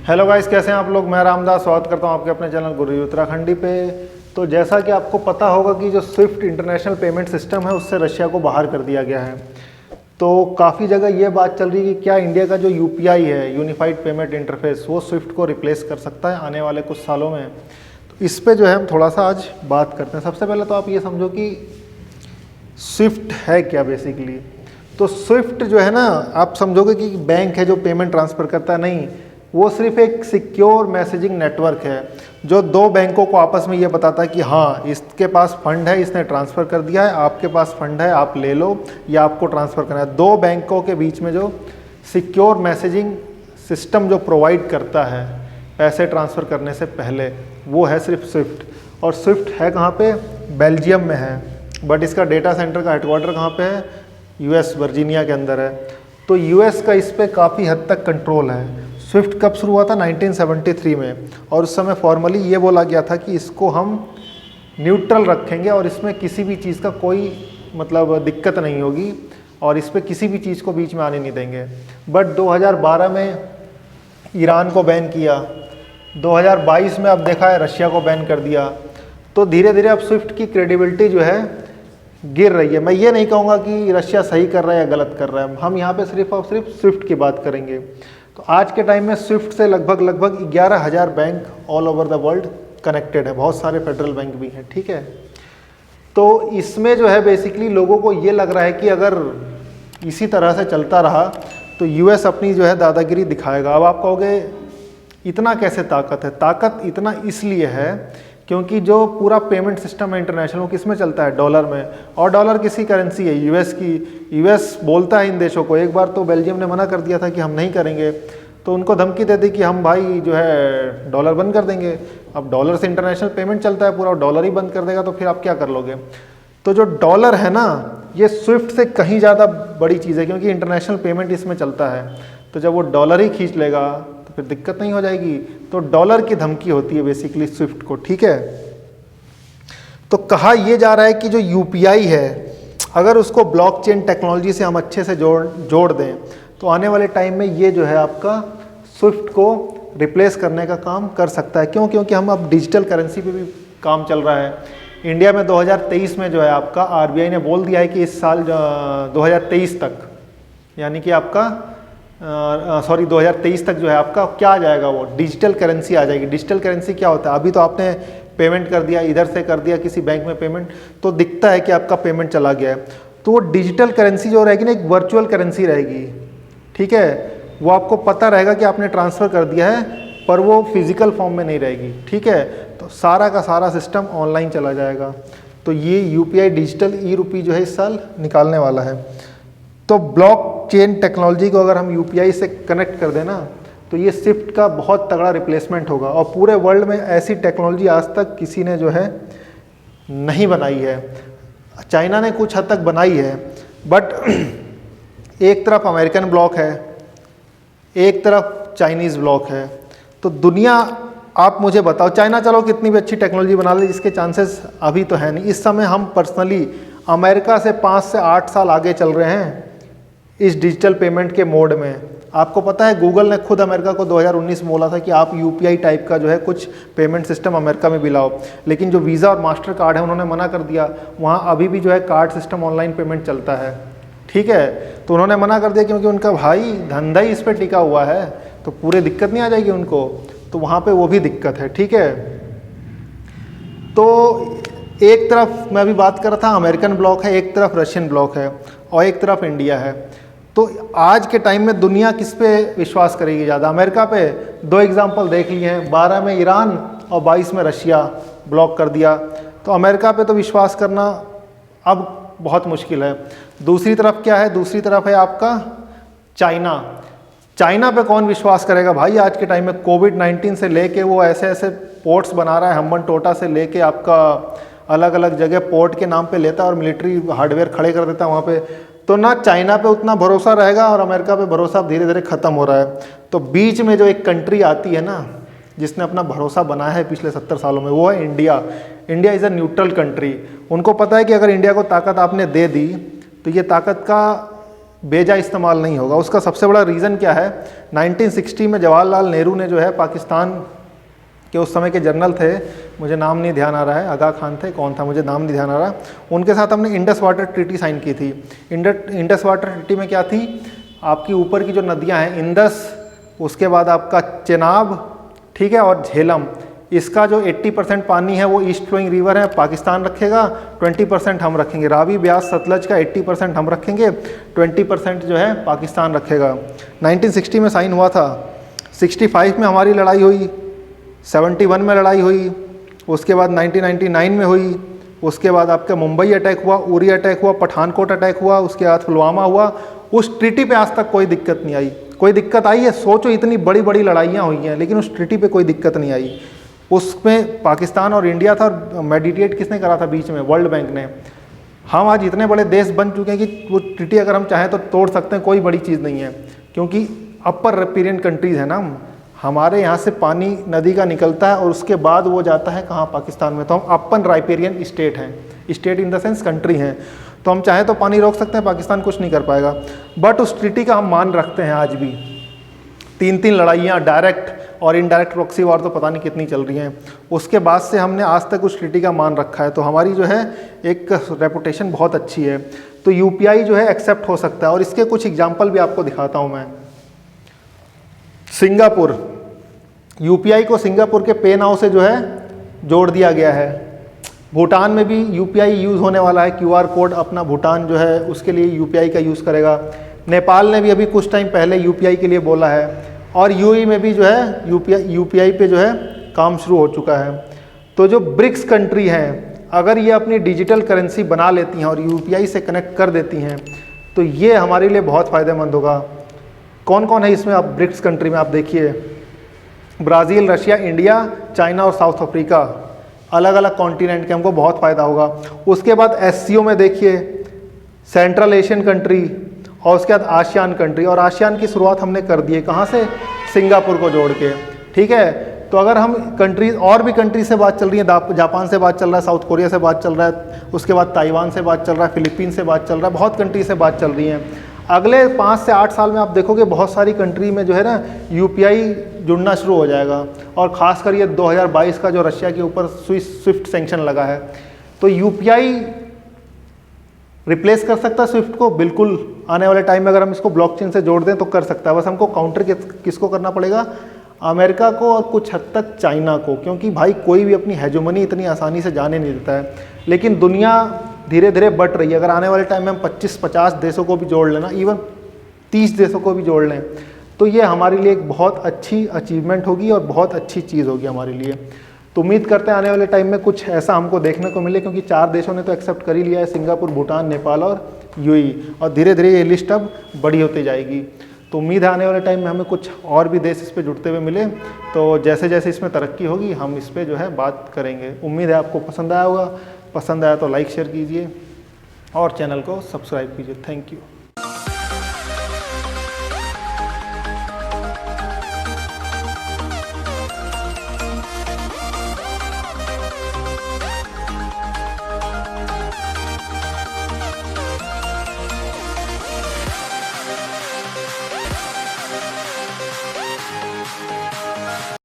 Hello guys, कैसे हैं आप लोग। मैं रामदास स्वागत करता हूं आपके अपने चैनल गुरु उत्तराखंडी पे। तो जैसा कि आपको पता होगा कि जो स्विफ्ट इंटरनेशनल पेमेंट सिस्टम है उससे रशिया को बाहर कर दिया गया है। तो काफ़ी जगह ये बात चल रही है कि क्या इंडिया का जो यूपीआई है, यूनिफाइड पेमेंट इंटरफेस, वो स्विफ्ट को रिप्लेस कर सकता है आने वाले कुछ सालों में। तो इस पर जो है हम थोड़ा सा आज बात करते हैं। सबसे पहले तो आप ये समझो कि स्विफ्ट है क्या बेसिकली। तो स्विफ्ट जो है ना, आप समझोगे कि बैंक है जो पेमेंट ट्रांसफ़र करता है, नहीं, वो सिर्फ एक सिक्योर मैसेजिंग नेटवर्क है जो दो बैंकों को आपस में ये बताता है कि हाँ, इसके पास फंड है, इसने ट्रांसफ़र कर दिया है, आपके पास फंड है, आप ले लो, या आपको ट्रांसफ़र करना है। दो बैंकों के बीच में जो सिक्योर मैसेजिंग सिस्टम जो प्रोवाइड करता है पैसे ट्रांसफ़र करने से पहले, वो है सिर्फ स्विफ्ट। और स्विफ्ट है कहाँ पे? बेल्जियम में है, बट इसका डेटा सेंटर का हेडक्वार्टर कहाँ पे है? यूएस वर्जीनिया के अंदर है। तो यूएस का इस पर काफ़ी हद तक कंट्रोल है। स्विफ्ट कब शुरू हुआ था? 1973 में, और उस समय फॉर्मली ये बोला गया था कि इसको हम न्यूट्रल रखेंगे और इसमें किसी भी चीज़ का कोई मतलब दिक्कत नहीं होगी और इस पर किसी भी चीज़ को बीच में आने नहीं देंगे। बट 2012 में ईरान को बैन किया, 2022 में अब देखा है रशिया को बैन कर दिया। तो धीरे धीरे अब स्विफ्ट की क्रेडिबिलिटी जो है गिर रही है। मैं ये नहीं कहूँगा कि रशिया सही कर रहा है या गलत कर रहा है, हम यहाँ पे सिर्फ और सिर्फ स्विफ्ट की बात करेंगे। तो आज के टाइम में स्विफ्ट से लगभग 11,000 bank all over the world connected है, बहुत सारे फेडरल बैंक भी हैं, ठीक है। तो इसमें जो है बेसिकली लोगों को ये लग रहा है कि अगर इसी तरह से चलता रहा तो यूएस अपनी जो है दादागिरी दिखाएगा। अब आप कहोगे इतना कैसे ताकत है? ताकत इतना इसलिए है क्योंकि जो पूरा पेमेंट सिस्टम है इंटरनेशनल, वो किस में चलता है? डॉलर में। और डॉलर किसी करेंसी है? यूएस की। यूएस बोलता है इन देशों को, एक बार तो बेल्जियम ने मना कर दिया था कि हम नहीं करेंगे, तो उनको धमकी दे दी कि हम भाई जो है डॉलर बंद कर देंगे। अब डॉलर से इंटरनेशनल पेमेंट चलता है पूरा, डॉलर ही बंद कर देगा तो फिर आप क्या कर लोगे? तो जो डॉलर है ना, ये स्विफ्ट से कहीं ज़्यादा बड़ी चीज़ है क्योंकि इंटरनेशनल पेमेंट इसमें चलता है। तो जब वो डॉलर ही खींच लेगा तो फिर दिक्कत नहीं हो जाएगी। तो डॉलर की धमकी होती है बेसिकली स्विफ्ट को, ठीक है। तो कहा यह जा रहा है कि जो यूपीआई है, अगर उसको ब्लॉकचेन टेक्नोलॉजी से हम अच्छे से जोड़ दें तो आने वाले टाइम में ये जो है आपका स्विफ्ट को रिप्लेस करने का काम कर सकता है। क्यों? क्योंकि हम अब डिजिटल करेंसी पे भी काम चल रहा है। इंडिया में 2023 में जो है आपका आरबीआई ने बोल दिया है कि इस साल 2023 तक, यानी कि आपका 2023 तक जो है आपका क्या आ जाएगा? वो डिजिटल करेंसी आ जाएगी। डिजिटल करेंसी क्या होता है? अभी तो आपने पेमेंट कर दिया, इधर से कर दिया किसी बैंक में पेमेंट, तो दिखता है कि आपका पेमेंट चला गया है। तो वो डिजिटल करेंसी जो रहेगी ना, एक वर्चुअल करेंसी रहेगी, ठीक है। वो आपको पता रहेगा कि आपने ट्रांसफ़र कर दिया है, पर वो फिजिकल फॉर्म में नहीं रहेगी, ठीक है। तो सारा का सारा सिस्टम ऑनलाइन चला जाएगा। तो ये यूपीआई डिजिटल ई रुपी जो है इस साल निकालने वाला है। तो ब्लॉकचेन टेक्नोलॉजी को अगर हम यूपीआई से कनेक्ट कर दें ना, तो ये स्विफ्ट का बहुत तगड़ा रिप्लेसमेंट होगा। और पूरे वर्ल्ड में ऐसी टेक्नोलॉजी आज तक किसी ने जो है नहीं बनाई है। चाइना ने कुछ हद तक बनाई है, बट एक तरफ अमेरिकन ब्लॉक है, एक तरफ चाइनीज़ ब्लॉक है। तो दुनिया, आप मुझे बताओ, चाइना चलो कितनी भी अच्छी टेक्नोलॉजी बना ले, इसके चांसेस अभी तो है नहीं। इस समय हम पर्सनली अमेरिका से 5 से 8 साल आगे चल रहे हैं इस डिजिटल पेमेंट के मोड में। आपको पता है गूगल ने खुद अमेरिका को 2019 में बोला था कि आप यूपीआई टाइप का जो है कुछ पेमेंट सिस्टम अमेरिका में भी लाओ, लेकिन जो वीज़ा और मास्टर कार्ड है उन्होंने मना कर दिया। वहाँ अभी भी जो है कार्ड सिस्टम ऑनलाइन पेमेंट चलता है, ठीक है। तो उन्होंने मना कर दिया क्योंकि उनका भाई धंधा ही इस पर टिका हुआ है, तो पूरे दिक्कत नहीं आ जाएगी उनको। तो वहाँ पे वो भी दिक्कत है, ठीक है। तो एक तरफ मैं अभी बात कर रहा था अमेरिकन ब्लॉक है, एक तरफ रशियन ब्लॉक है, और एक तरफ इंडिया है। तो आज के टाइम में दुनिया किस पे विश्वास करेगी ज़्यादा? अमेरिका पे। 2 एग्जाम्पल देख लिए हैं, 12 में ईरान और 22 में रशिया ब्लॉक कर दिया। तो अमेरिका पे तो विश्वास करना अब बहुत मुश्किल है। दूसरी तरफ क्या है? दूसरी तरफ है आपका चाइना। चाइना पे कौन विश्वास करेगा भाई? आज के टाइम में कोविड-19 से लेके वो ऐसे ऐसे पोर्ट्स बना रहा है, हम्बन टोटा से लेके आपका अलग अलग जगह पोर्ट के नाम पे लेता है और मिलिट्री हार्डवेयर खड़े कर देता है वहाँ पे। तो ना चाइना पे उतना भरोसा रहेगा और अमेरिका पे भरोसा धीरे धीरे ख़त्म हो रहा है। तो बीच में जो एक कंट्री आती है ना, जिसने अपना भरोसा बनाया है पिछले 70 सालों में, वो है India. India is a neutral country. उनको पता है कि अगर इंडिया को ताकत आपने दे दी तो ये ताकत का बेजा इस्तेमाल नहीं होगा। उसका सबसे बड़ा रीज़न क्या है, 1960 में जवाहरलाल नेहरू ने जो है पाकिस्तान के उस समय के जनरल थे, मुझे नाम नहीं ध्यान आ रहा है, आगा खान थे, कौन था मुझे नाम नहीं ध्यान आ रहा, उनके साथ हमने इंडस वाटर ट्रीटी साइन की थी। इंडस वाटर ट्रीटी में क्या थी, आपकी ऊपर की जो नदियां हैं इंदस, उसके बाद आपका चेनाब, ठीक है, और झेलम, इसका जो 80% पानी है वो ईस्ट फ्लोइंग रिवर है, पाकिस्तान रखेगा, 20% हम रखेंगे। रावी, ब्यास, सतलज का 80% हम रखेंगे, 20% जो है पाकिस्तान रखेगा। 1960 में साइन हुआ था, 65 में हमारी लड़ाई हुई, 71 में लड़ाई हुई, उसके बाद 1999 में हुई, उसके बाद आपका मुंबई अटैक हुआ, उरी अटैक हुआ, पठानकोट अटैक हुआ, उसके बाद पुलवामा हुआ। उस ट्रीटी पे आज तक कोई दिक्कत नहीं आई। कोई दिक्कत आई है, सोचो इतनी बड़ी बड़ी लड़ाइयाँ हुई हैं लेकिन उस ट्रीटी पे कोई दिक्कत नहीं आई। उसमें पाकिस्तान और इंडिया था, और मेडिटेट किसने करा था बीच में, वर्ल्ड बैंक ने। हम आज इतने बड़े देश बन चुके हैं कि वो ट्रीटी अगर हम चाहें तो तोड़ सकते हैं, कोई बड़ी चीज़ नहीं है, क्योंकि अपर रिपेरियन कंट्रीज़ है ना। हमारे यहाँ से पानी नदी का निकलता है और उसके बाद वो जाता है कहाँ, पाकिस्तान में। तो हम अपन राइपेरियन स्टेट हैं, state in the sense country हैं, तो हम चाहें तो पानी रोक सकते हैं, पाकिस्तान कुछ नहीं कर पाएगा। बट उस ट्रीटी का हम मान रखते हैं आज भी। 3 लड़ाइयाँ डायरेक्ट और इनडायरेक्ट प्रॉक्सी वार तो पता नहीं कितनी चल रही हैं, उसके बाद से हमने आज तक उस ट्रीटी का मान रखा है। तो हमारी जो है एक रेपुटेशन बहुत अच्छी है। तो यूपीआई जो है एक्सेप्ट हो सकता है, और इसके कुछ एग्जाम्पल भी आपको दिखाता हूँ मैं। सिंगापुर, यूपीआई को सिंगापुर के पे नाउ से जो है जोड़ दिया गया है। भूटान में भी यूपीआई यूज़ होने वाला है, क्यूआर कोड अपना भूटान जो है उसके लिए यूपीआई का यूज़ करेगा। नेपाल ने भी अभी कुछ टाइम पहले यूपीआई के लिए बोला है, और यूएई में भी जो है यूपीआई पे जो है काम शुरू हो चुका है। तो जो ब्रिक्स कंट्री हैं, अगर ये अपनी डिजिटल करेंसी बना लेती हैं और यूपीआई से कनेक्ट कर देती हैं, तो ये हमारे लिए बहुत फ़ायदेमंद होगा। कौन कौन है इसमें, आप ब्रिक्स कंट्री में आप देखिए, ब्राज़ील, रशिया, इंडिया, चाइना और साउथ अफ्रीका, अलग अलग कॉन्टिनेंट के, हमको बहुत फ़ायदा होगा। उसके बाद एससीओ में देखिए, सेंट्रल एशियन कंट्री, और उसके बाद आसियान कंट्री। और आसियान की शुरुआत हमने कर दी है, कहाँ से, सिंगापुर को जोड़ के, ठीक है। तो अगर हम कंट्रीज, और भी कंट्री से बात चल रही है, जापान से बात चल रहा है, साउथ कोरिया से बात चल रहा है, उसके बाद ताइवान से बात चल रहा है, फिलीपीन से बात चल रहा है, बहुत कंट्री से बात चल रही है। अगले 5 से 8 साल में आप देखोगे बहुत सारी कंट्री में जो है ना यूपीआई जुड़ना शुरू हो जाएगा। और ख़ासकर ये 2022 का जो रशिया के ऊपर स्विफ्ट सैंक्शन लगा है, तो यूपीआई रिप्लेस कर सकता है स्विफ्ट को, बिल्कुल। आने वाले टाइम में अगर हम इसको ब्लॉकचेन से जोड़ दें तो कर सकता है। बस हमको काउंटर किसको करना पड़ेगा, अमेरिका को और कुछ हद तक चाइना को, क्योंकि भाई कोई भी अपनी हेजोमनी इतनी आसानी से जाने नहीं देता है। लेकिन दुनिया धीरे धीरे बढ़ रही है। अगर आने वाले टाइम में हम 25-50 देशों को भी जोड़ लेना, इवन 30 देशों को भी जोड़ लें, तो ये हमारे लिए एक बहुत अच्छी अचीवमेंट होगी और बहुत अच्छी चीज़ होगी हमारे लिए। तो उम्मीद करते हैं आने वाले टाइम में कुछ ऐसा हमको देखने को मिले, क्योंकि 4 देशों ने तो एक्सेप्ट कर ही लिया है, सिंगापुर, भूटान, नेपाल और यूएई, और धीरे धीरे ये लिस्ट अब बड़ी होती जाएगी। तो उम्मीद है आने वाले टाइम में हमें कुछ और भी देश इस पर जुड़ते हुए मिले। तो जैसे जैसे इसमें तरक्की होगी हम इस पर जो है बात करेंगे। उम्मीद है आपको पसंद आया होगा। पसंद आया तो लाइक शेयर कीजिए और चैनल को सब्सक्राइब कीजिए। Thank you.